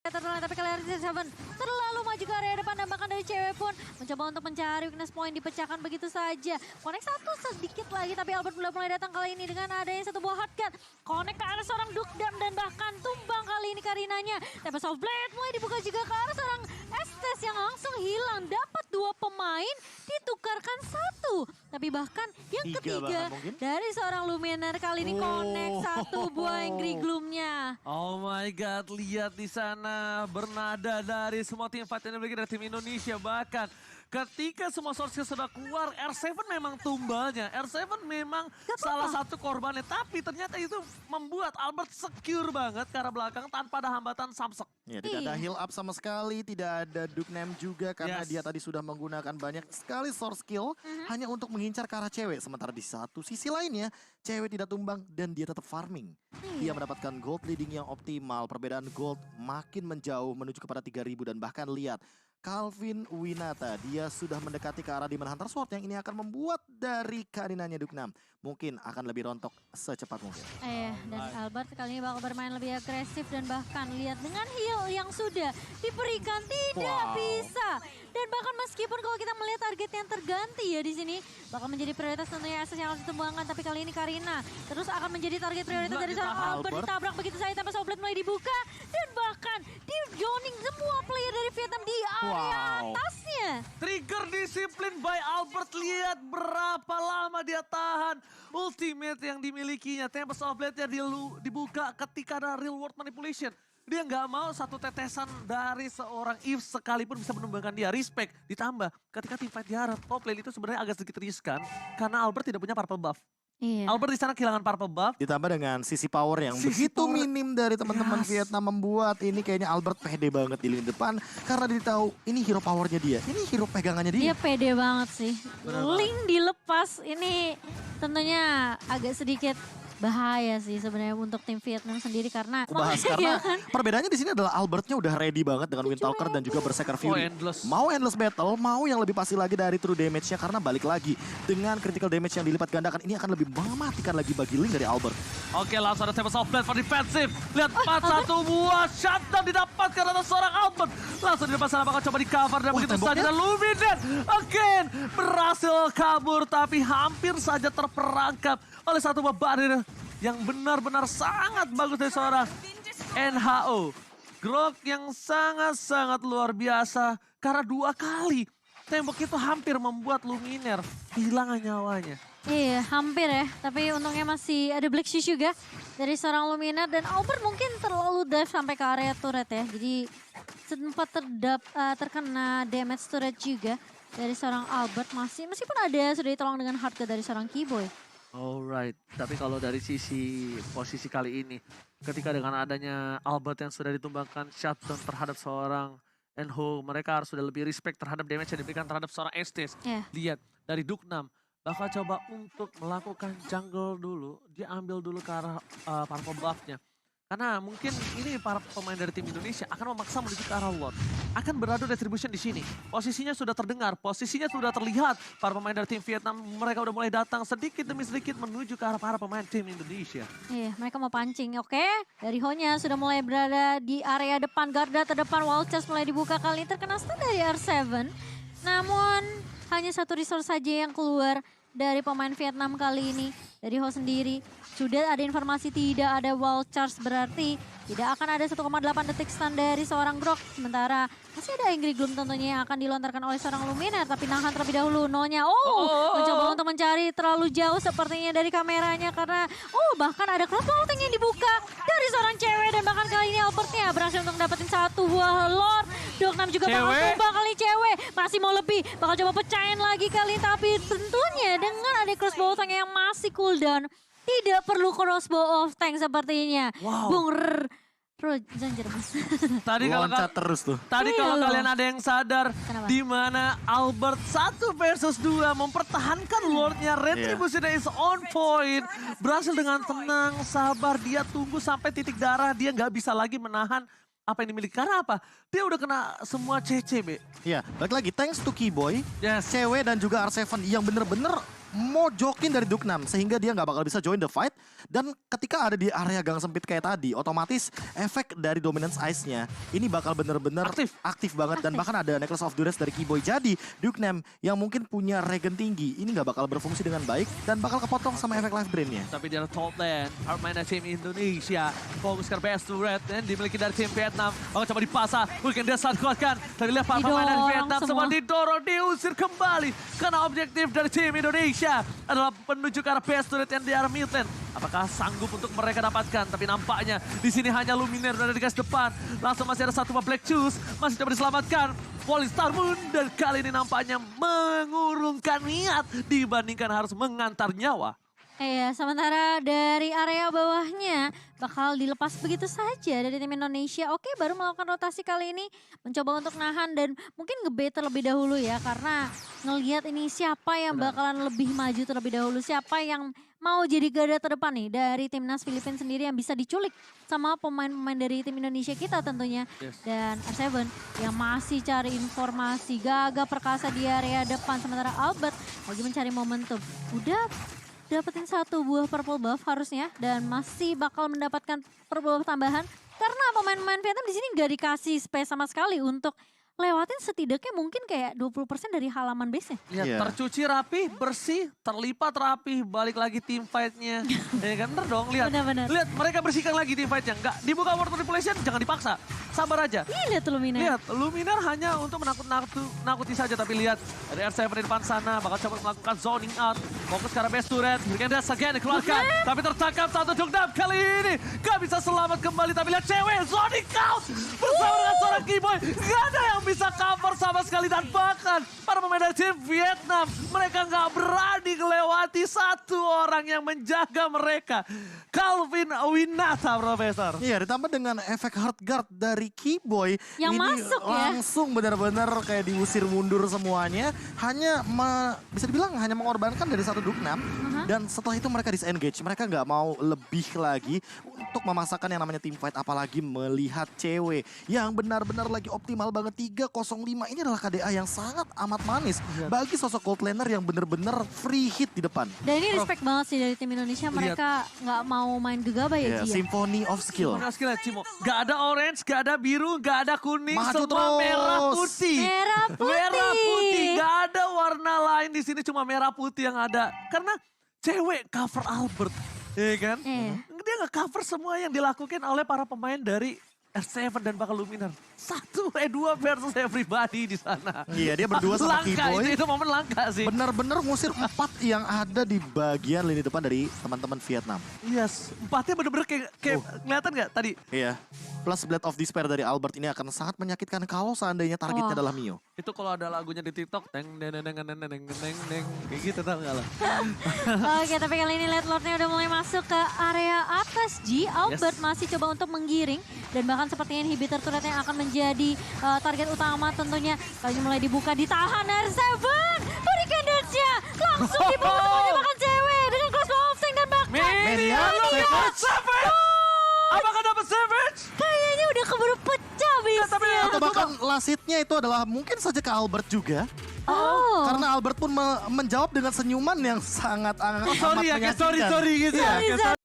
Tapi kali ini Seven terlalu maju ke area depan dan bahkan dari cewek pun mencoba untuk mencari weakness point dipecahkan begitu saja. Connect satu sedikit lagi tapi Albert udah mulai datang kali ini dengan adanya satu buah hardcut. Connect ke arah seorang Dukdam dan bahkan tumbang kali ini Karinanya. Tempest of Blade mulai dibuka juga ke arah seorang Estes yang langsung hilang. Dapat dua pemain ditukarkan satu. Tapi bahkan yang ketiga dari seorang Luminar kali ini Connect satu buah Angry Gloom-nya. Oh my god, lihat di sana bernada dari semua tim fight yang dimiliki dari tim Indonesia. Bahkan ketika semua source sudah keluar, R7 memang tumbalnya. R7 memang salah satu korbannya. Tapi ternyata itu membuat Albert secure banget ke arah belakang tanpa ada hambatan Samsek. Ya, tidak ada heal up sama sekali, tidak ada Duknem juga karena dia tadi sudah menggunakan banyak sekali source skill hanya untuk mengincar ke arah cewek. Sementara di satu sisi lainnya, cewek tidak tumbang dan dia tetap farming. Dia mendapatkan gold leading yang optimal, perbedaan gold makin menjauh menuju kepada 3000 dan bahkan lihat Calvin Winata, dia sudah mendekati ke arah Demon Hunter Sword yang ini akan membuat dari Karinanya Duknam mungkin akan lebih rontok secepat mungkin. Dan Albert kali ini bakal bermain lebih agresif dan bahkan lihat dengan heal yang sudah diberikan tidak bisa. Dan bahkan meskipun kalau kita melihat target yang terganti ya di sini bakal menjadi prioritas tentunya SS yang harus ditumbangkan, tapi kali ini Karina terus akan menjadi target prioritas dari seorang Albert. Ditabrak begitu saja tanpa Soblet mulai dibuka dan bahkan di joining semua player dari Vietnam di area atasnya. Trigger disiplin by Albert, lihat berapa lama dia tahan ultimate yang dimilikinya. Tempest of Blade-nya dibuka ketika ada real world manipulation. Dia nggak mau satu tetesan dari seorang Eve sekalipun bisa menumbangkan dia. Respect, ditambah ketika tim fight diharap top lane itu sebenarnya agak sedikit riskan karena Albert tidak punya purple buff. Albert di sana kehilangan purple buff. Ditambah dengan sisi power yang begitu minim dari teman-teman Vietnam membuat ini kayaknya Albert pede banget di lini depan. Karena dia tahu ini hero powernya dia, ini hero pegangannya dia. Dia pede banget sih. Link dilepas ini tentunya agak sedikit bahaya sih sebenarnya untuk tim Vietnam sendiri karena karena perbedaannya di sini adalah Albertnya udah ready banget dengan Windtalker dan juga Berserker Fury. Mau endless battle, mau yang lebih pasti lagi dari true damage-nya karena balik lagi dengan critical damage yang dilipat gandakan ini akan lebih mematikan lagi bagi Link dari Albert. Oke, langsung ada Tempest of Blade for defensive. Lihat 4-1 buah shutdown didapatkan oleh seorang Albert. Langsung di depan sana bakal coba di cover dan begitu saja dan Luminar again berhasil kabur tapi hampir saja terperangkap oleh satu buah barrier yang benar-benar sangat bagus dari seorang NHO. Grok yang sangat-sangat luar biasa karena 2 kali tembok itu hampir membuat Luminar kehilangan nyawanya. Iya, hampir ya. Tapi untungnya masih ada Black Shoes juga dari seorang Luminar dan Albert mungkin terlalu dive sampai ke area turret ya. Jadi sempat terkena damage turret juga dari seorang Albert meskipun ada sudah ditolong dengan hardcore dari seorang Keyboy. Alright, tapi kalau dari sisi posisi kali ini, ketika dengan adanya Albert yang sudah ditumbangkan shutdown terhadap seorang Enho, mereka harus sudah lebih respect terhadap damage yang diberikan terhadap seorang Estes. Lihat, dari Duknam, bakal coba untuk melakukan jungle dulu, dia ambil dulu ke arah purple buff-nya. Karena mungkin ini para pemain dari tim Indonesia akan memaksa menuju ke arah Lord. Akan beradu retribution di sini. Posisinya sudah terdengar, posisinya sudah terlihat. Para pemain dari tim Vietnam, mereka udah mulai datang sedikit demi sedikit menuju ke arah para pemain tim Indonesia. Iya, mereka mau pancing, oke. Dari Honya sudah mulai berada di area depan, garda terdepan, wall chest mulai dibuka kali ini terkena stun dari R7. Namun hanya satu resource saja yang keluar dari pemain Vietnam kali ini. Dari Ho sendiri, sudah ada informasi tidak ada wall charge berarti tidak akan ada 1,8 detik stun dari seorang Grok. Sementara masih ada Angry Gloom tentunya yang akan dilontarkan oleh seorang Luminar. Tapi nahan terlebih dahulu Nonya. Mencoba untuk mencari terlalu jauh sepertinya dari kameranya. Karena bahkan ada crossbow yang dibuka dari seorang cewek. Dan bahkan kali ini Albertnya berhasil untuk dapetin satu buah Lord. Duknam juga bakal tumbang kali cewek. Masih mau lebih, bakal coba pecahin lagi kali. Tapi tentunya dengan ada crossbow yang masih cooldown. Tidak perlu crossbow of tank sepertinya. Bung Zanjer mas. Tadi kalau terus tuh. Tadi kalau kalian ada yang sadar di mana Albert 1 versus 2 mempertahankan Lordnya, retribution is on point. Berhasil dengan tenang, sabar, dia tunggu sampai titik darah, dia nggak bisa lagi menahan apa yang dimiliki. Karena apa? Dia udah kena semua CC, Be. Iya, balik lagi thanks to Keyboy, cewek dan juga R7 yang bener-bener mojokin dari Duknam sehingga dia nggak bakal bisa join the fight. Dan ketika ada di area gang sempit kayak tadi, otomatis efek dari dominance ice-nya ini bakal bener-bener aktif banget. Dan bahkan ada Necklace of Duress dari Keyboy. Jadi Duknam yang mungkin punya regen tinggi ini nggak bakal berfungsi dengan baik dan bakal kepotong sama efek life drain-nya. Tapi di top lane, Armada tim Indonesia fokus ke best to red dan dimiliki dari tim Vietnam. Bakal coba dipasang, mungkin dia saat kuatkan. Tapi lihat pemain dari Vietnam semua didorong, diusir kembali. Karena objektif dari tim Indonesia adalah menuju ke arah best to red and DR Midland. Apakah sanggup untuk mereka dapatkan? Tapi nampaknya di sini hanya Luminaire berada di garis depan. Langsung masih ada satu Black Shoes, masih coba diselamatkan. Polystar Moon dan kali ini nampaknya mengurungkan niat dibandingkan harus mengantar nyawa. Iya, sementara dari area bawahnya bakal dilepas begitu saja dari tim Indonesia. Oke, baru melakukan rotasi kali ini, mencoba untuk nahan dan mungkin nge-bait terlebih dahulu ya. Karena ngelihat ini siapa yang bakalan lebih maju terlebih dahulu, siapa yang mau jadi garda terdepan nih dari timnas Filipina sendiri yang bisa diculik sama pemain-pemain dari tim Indonesia kita tentunya. Dan R7 yang masih cari informasi, gagah perkasa di area depan. Sementara Albert lagi mencari momentum. Udah dapetin satu buah purple buff harusnya dan masih bakal mendapatkan purple buff tambahan karena pemain-pemain Vietnam di sini nggak dikasih space sama sekali untuk lewatin setidaknya mungkin kayak 20% dari halaman base-nya. Ya, tercuci rapi, bersih, terlipat rapi, balik lagi tim fight-nya. Ya kan, bener dong, lihat. Benar-benar. Lihat, mereka bersihkan lagi tim fight-nya. Nggak dibuka water manipulation, jangan dipaksa. Sabar aja. Lihat tuh Luminaire. Lihat, Luminaire hanya untuk menakut-nakuti saja. Tapi lihat, dari R7 di depan sana, bakal coba melakukan zoning out. Fokus ke arah best turret, berikan das again dikeluarkan. Tapi tertangkap satu Duknam kali ini. Gak bisa selamat kembali, tapi lihat cewek, zoning out. Bersama dengan seorang Keyboy, gak ada yang bisa cover sama sekali. Dan bahkan para pemain dari tim Vietnam, mereka gak berani melewati satu orang yang menjaga mereka. Calvin Winata, Profesor. Iya, ditambah dengan efek hard guard dari Keyboy. Yang ini masuk ya. langsung benar-benar kayak diusir mundur semuanya. Hanya bisa dibilang hanya mengorbankan dari satu Duknam. Dan setelah itu mereka disengage. Mereka nggak mau lebih lagi untuk memasakkan yang namanya team fight. Apalagi melihat cewek yang benar-benar lagi optimal banget. 305 ini adalah KDA yang sangat amat manis. Bagi sosok gold laner yang benar-benar free hit di depan. Dan ini respect banget sih dari tim Indonesia. Mereka nggak mau main gegabah ya, Ji. Symphony of Skill. Symphony of Skill ya, Cimo. Gak ada orange, gak ada biru, gak ada kuning. Maju Semua terus. merah putih. Merah putih. Merah putih. Gak ada warna lain di sini, cuma merah putih yang ada. Karena cewek cover Albert. Iya kan? Dia nggak cover semua yang dilakukan oleh para pemain dari R7 dan bakal Luminaire. 1-2 versus everybody di sana. Iya, dia berdua sama Langka, Keyboy. itu momen langka sih. Benar-benar ngusir 4 yang ada di bagian lini depan dari teman-teman Vietnam. Yes, empatnya bener-bener kayak kelihatan nggak tadi? Iya. Plus Blade of Despair dari Albert ini akan sangat menyakitkan kalau seandainya targetnya adalah Mio. Itu kalau ada lagunya di TikTok, teng neng neng neng neng neng neng neng kayak gitu tau gak lah? Oke, tapi kali ini Late Lord-nya udah mulai masuk ke area atas. G, Albert masih coba untuk menggiring. Dan bahkan sepertinya inhibitor turret yang akan menjadi target utama tentunya. Kali ini mulai dibuka, ditahan R7. Berikan dance-nya. Langsung dibuka semuanya makan cewek. Dengan crossbow of Tank dan bahkan. Merian, Savage! Apakah dapat Savage? Kayaknya udah keburu pecah bisnya. Atau bahkan last hit-nya itu adalah mungkin saja ke Albert juga. Oh. Karena Albert pun menjawab dengan senyuman yang sangat amat Sorry ya, menyakitkan. sorry gitu ya. Sorry,